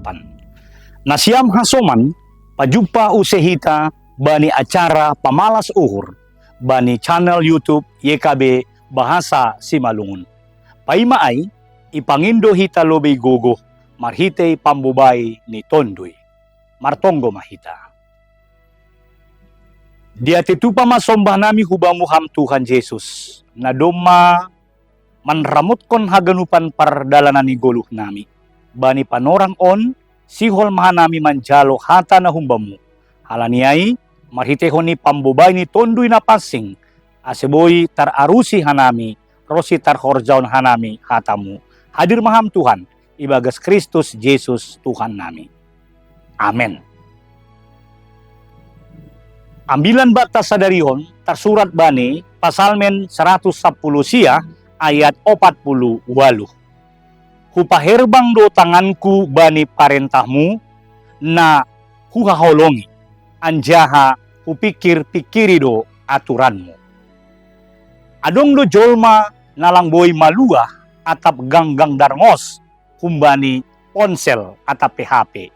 harapan. Nasiam hasoman, pajumpa usehita bani acara pamalas uhur, bani channel YouTube YKB Bahasa Simalungun. Paimaay, ipangindo hita lobey gogo, marhitay pambubay ni Tondoy. Martonggo mahita. Di atitu pamasombah nami hubamuham Tuhan Yesus, na doma manramot kon haganupan pardalanan ni goluh nami. Bani panorang on, sihol mahanami manjalo hata na humbamu. Halaniay, marhitehon ni pambubay ni Tondoy na pasing, aseboy tararusi hanami, rosi tarhorjaon hanami hatamu. Hadir maham Tuhan, ibagas Kristus Yesus Tuhan nami. Amen. Ambilan bata sadarihon, tersurat bani, pasalmen 110 sia, ayat 48. Hupaherbang do tanganku bani parentahmu, na huhaholongi, anjaha hupikir-pikiri do aturanmu. Adong do jolma nalang boy maluah atap ganggang darngos, humbani ponsel atap PHP.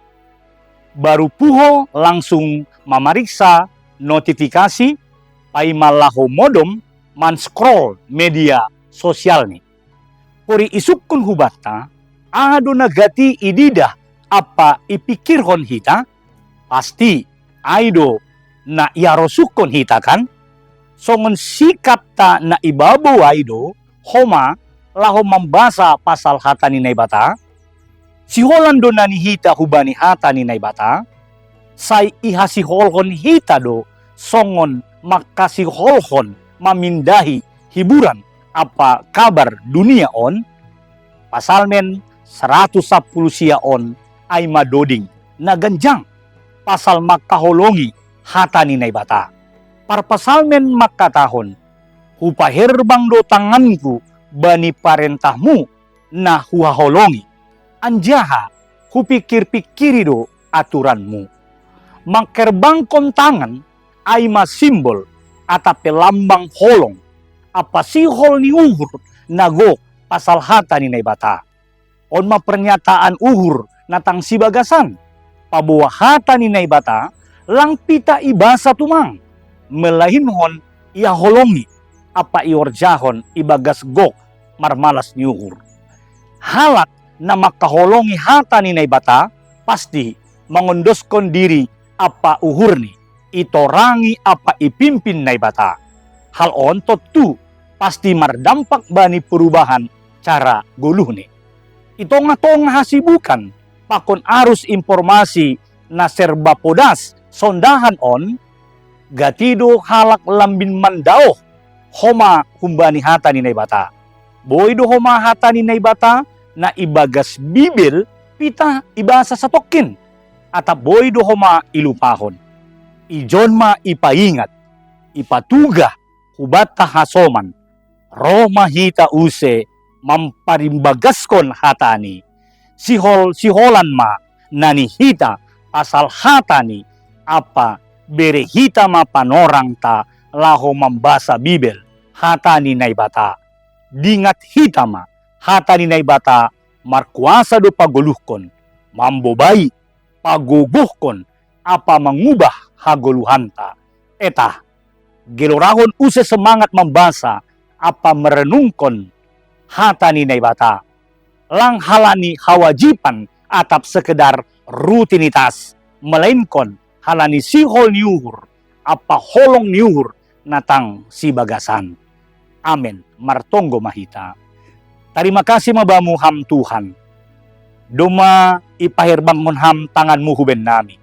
Baru puho langsung mamariksa notifikasi pai malaho modom man scroll media sosial ni. Puri isukun hubata ado nagati ididah apa ipikirhon hita pasti aido na iarosukon hita kan songon sikap ta na ibabaw aido homa laho membasa pasal hata ni naibata si holando na ni hita hubani hata ni naibata say ihasiholhon hita do songon makasiholhon mamindahi hiburan apa kabar dunia on pasalmen 110 sia on ay madoding naganjang pasal makaholongi hata ni naibata. Parpasalmen makatahon hupaherbang do tanganku bani parentahmu na huhaholongi anjaha hupikir-pikiri do aturanmu. Mangkerbang kontangan ay masimbol atap lambang holong apa sihol ni uhur nago pasal hata ni naibata. On pernyataan uhur natang sibagasan pabuah hata ni naibata lang pita ibasa tumang melahinhon ia holongi apa iorjahon ibagas gok marmalas ni uhur. Halak na makaholongi hata ni naibata pasti mengondoskon diri apa uhur ni itorangi apa ipimpin naibata. Hal on tu pasti mardampak bani perubahan cara guluh ni. Ito nga hasibukan pakon arus informasi na serba podas sondahan on gatido halak lambin mandao homa humbani hata ni naibata. Boy do homa hata ni naibata na ibagas bibil pita ibasa sa tokin atap boy do homa ilupahon. Ijon ma ipaingat, ipatuga, hubata hasoman, Roma hita use, mamparimbaгаскon hatani, siholan ma, nani hita, asal hatani, apa bere hita ma panorang ta, laho mambasa bibel, hatani naibata. Dingat hita ma, hatani naibata, markuasa do paguluhkon, mambobai, paguguhkon, apa mengubah hagoluhanta. Eta, gelorahon use semangat membasa apa merenungkon hata ni naibata. Lang halani hawajipan atap sekedar rutinitas. Melainkan halani sihol niuhur apa holong niuhur natang si bagasan. Amen. Martonggo mahita. Terima kasih mabamu ham Tuhan. Doma ipahirbangon ham tanganmu huben nami.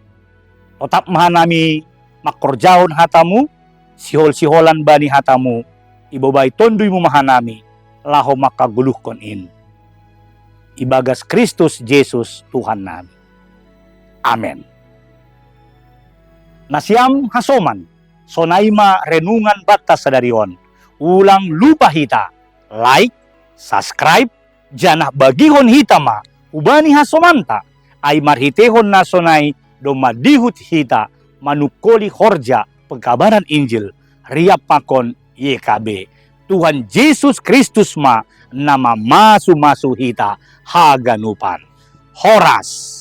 Otap mahanami makorjahon hatamu, sihol-siholan bani hatamu, ibobay tondoy mo mahanami, laho makaguluhkon in. Ibagas Kristus Jesus Tuhan nami. Amen. Nasiam hasoman, sonaima renungan batas sadarion, ulang lupa hita, like, subscribe, janah bagihon hitama, ubani hasomanta, ay marhitehon na sonay, domadihut hita manukoli horja pengkabaran Injil riap pakon YKB Tuhan Yesus Kristus ma nama masu hita haganupan horas.